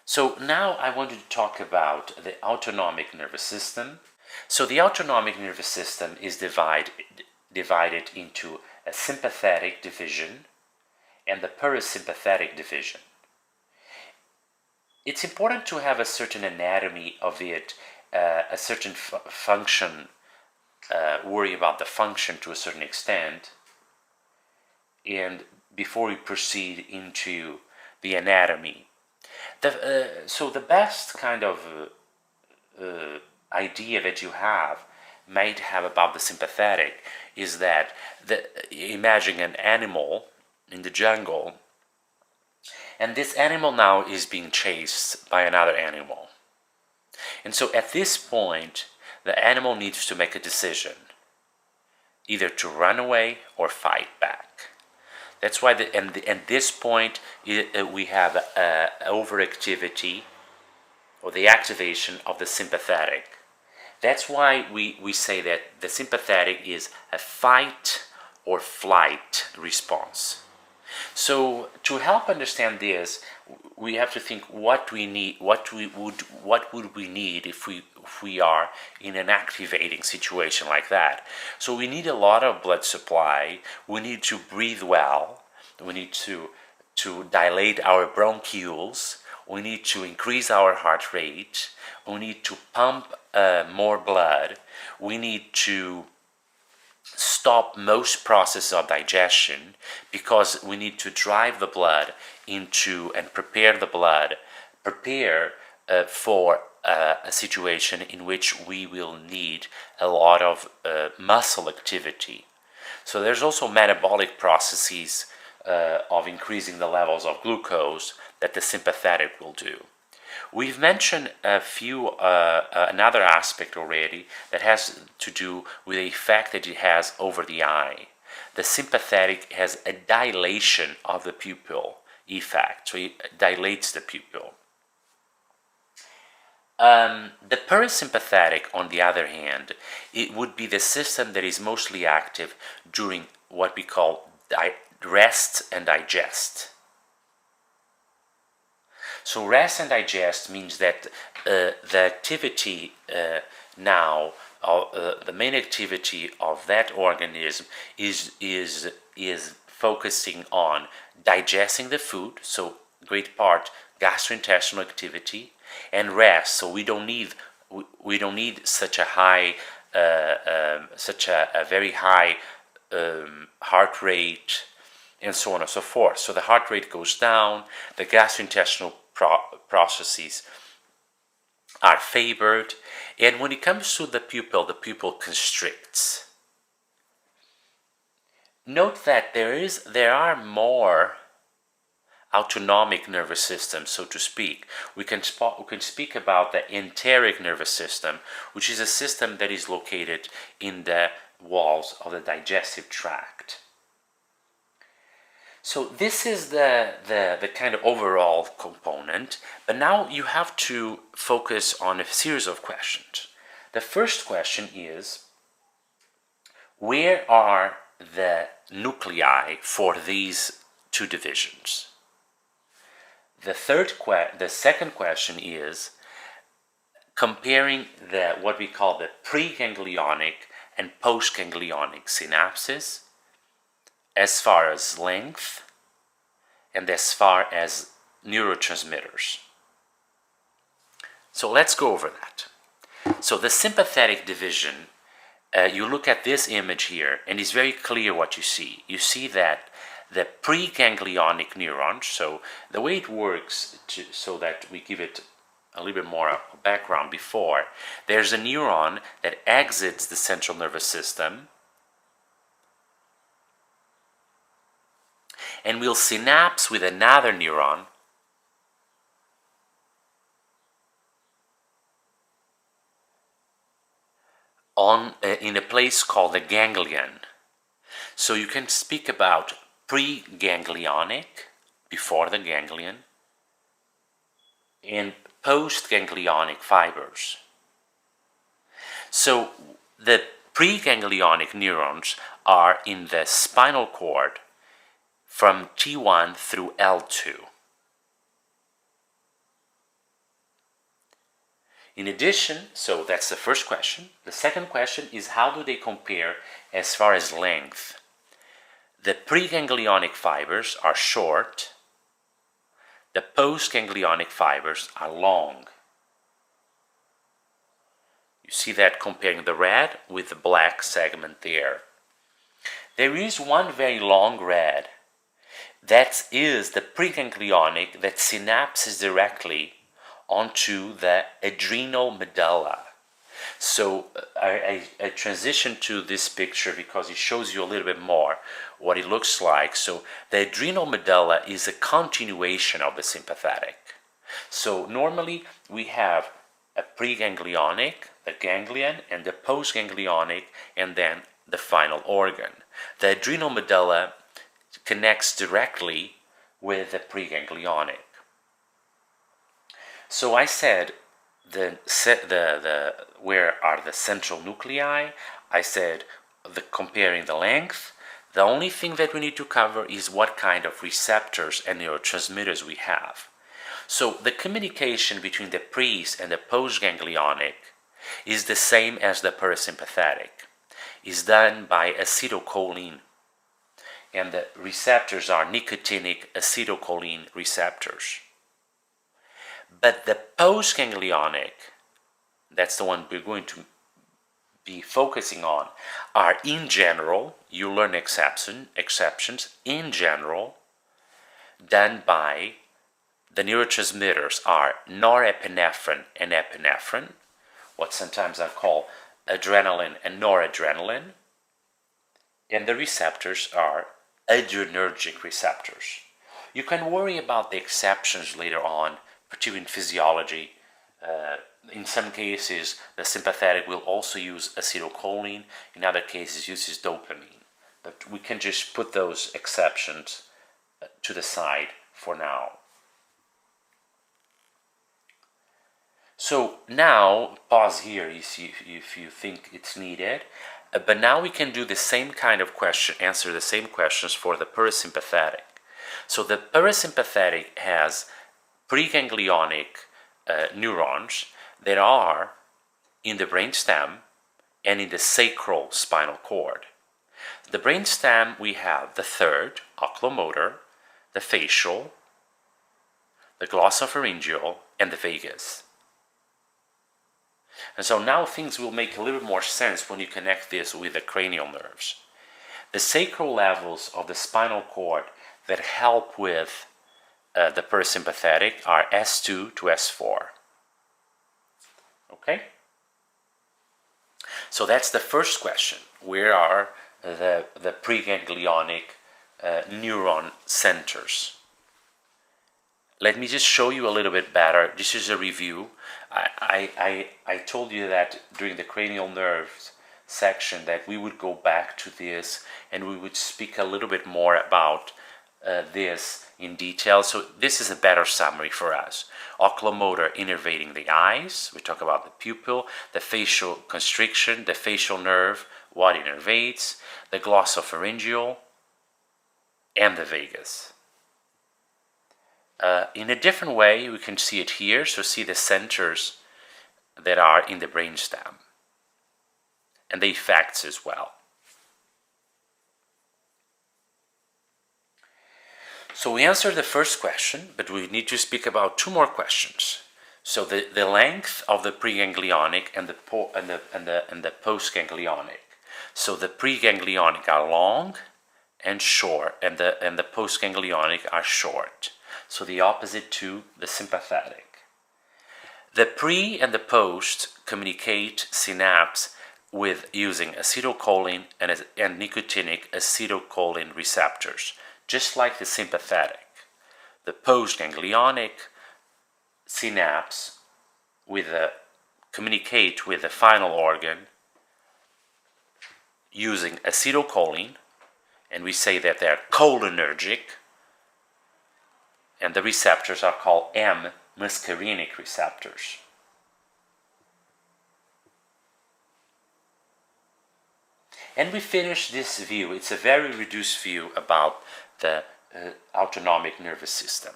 So now I wanted to talk about the autonomic nervous system. So the autonomic nervous system is divided into a sympathetic division and the parasympathetic division. It's important to have a certain anatomy of it, a certain function, worry about the function to a certain extent, and before we proceed into the anatomy. So the best kind of idea that you might have about the sympathetic is that imagine an animal in the jungle, and this animal now is being chased by another animal. And so at this point, the animal needs to make a decision, either to run away or fight back. That's why, at this point, we have overactivity or the activation of the sympathetic. That's why we say that the sympathetic is a fight or flight response. So to help understand this, we have to think what we need, what would we need if we are in an activating situation like that. So we need a lot of blood supply. We need to breathe well. We need to dilate our bronchioles. We need to increase our heart rate. We need to pump more blood. We need to stop most processes of digestion because we need to drive the blood into and prepare for a situation in which we will need a lot of muscle activity. So there's also metabolic processes of increasing the levels of glucose that the sympathetic will do. We've mentioned another aspect already that has to do with the effect that it has over the eye. The sympathetic has a dilation of the pupil effect, so it dilates the pupil. The parasympathetic, on the other hand, it would be the system that is mostly active during what we call rest and digest. So rest and digest means that the activity now, the main activity of that organism is focusing on digesting the food, so great part gastrointestinal activity, and rest. So we don't need such a high, such a very high heart rate, and so on and so forth. So the heart rate goes down, the gastrointestinal processes are favored, and when it comes to the pupil constricts. Note that there are more autonomic nervous systems, so to speak. We can speak about the enteric nervous system, which is a system that is located in the walls of the digestive tract. So this is the kind of overall component, but now you have to focus on a series of questions. The first question is, where are the nuclei for these two divisions? The second question is comparing what we call the preganglionic and postganglionic synapses, as far as length and as far as neurotransmitters. So let's go over that. So the sympathetic division, you look at this image here and it's very clear what you see. You see that the preganglionic neurons, so the way it works, so that we give it a little bit more background before, there's a neuron that exits the central nervous system and will synapse with another neuron in a place called the ganglion. So you can speak about preganglionic, before the ganglion, and postganglionic fibers. So the preganglionic neurons are in the spinal cord from T1 through L2. In addition, so that's the first question. The second question is how do they compare as far as length? The preganglionic fibers are short, the postganglionic fibers are long. You see that comparing the red with the black segment there. There is one very long red. That is the preganglionic that synapses directly onto the adrenal medulla. So I transition to this picture because it shows you a little bit more what it looks like. So the adrenal medulla is a continuation of the sympathetic. So normally we have a preganglionic, the ganglion, and the postganglionic, and then the final organ. The adrenal medulla connects directly with the preganglionic. So I said where are the central nuclei? I said comparing the length. The only thing that we need to cover is what kind of receptors and neurotransmitters we have. So the communication between the pre and the postganglionic is the same as the parasympathetic. It's done by acetylcholine, and the receptors are nicotinic acetylcholine receptors. But the postganglionic, that's the one we're going to be focusing on, are in general, you learn exceptions, in general, done by the neurotransmitters are norepinephrine and epinephrine, what sometimes I call adrenaline and noradrenaline, and the receptors are adrenergic receptors. You can worry about the exceptions later on, particularly in physiology. In some cases, the sympathetic will also use acetylcholine. In other cases, uses dopamine. But we can just put those exceptions to the side for now. So now, pause here if you think it's needed. But now we can do the same kind of question, answer the same questions for the parasympathetic. So the parasympathetic has preganglionic neurons that are in the brainstem and in the sacral spinal cord. The brainstem, we have the third, oculomotor, the facial, the glossopharyngeal, and the vagus. And so now things will make a little more sense when you connect this with the cranial nerves. The sacral levels of the spinal cord that help with the parasympathetic are S2 to S4. Okay? So that's the first question. Where are the preganglionic neuron centers? Let me just show you a little bit better. This is a review. I told you that during the cranial nerves section that we would go back to this and we would speak a little bit more about this in detail. So this is a better summary for us. Oculomotor innervating the eyes. We talk about the pupil, the facial constriction, the facial nerve, what innervates, the glossopharyngeal, and the vagus. In a different way, we can see it here. So see the centers that are in the brainstem and the effects as well. So we answered the first question, but we need to speak about two more questions. So the length of the preganglionic and the postganglionic. So the preganglionic are long and short, and the postganglionic are short. So the opposite to the sympathetic. The pre and the post communicate synapse with using acetylcholine and nicotinic acetylcholine receptors, just like the sympathetic. The postganglionic synapse communicate with the final organ using acetylcholine, and we say that they're cholinergic, and the receptors are called muscarinic receptors. And we finish this view. It's a very reduced view about the autonomic nervous system.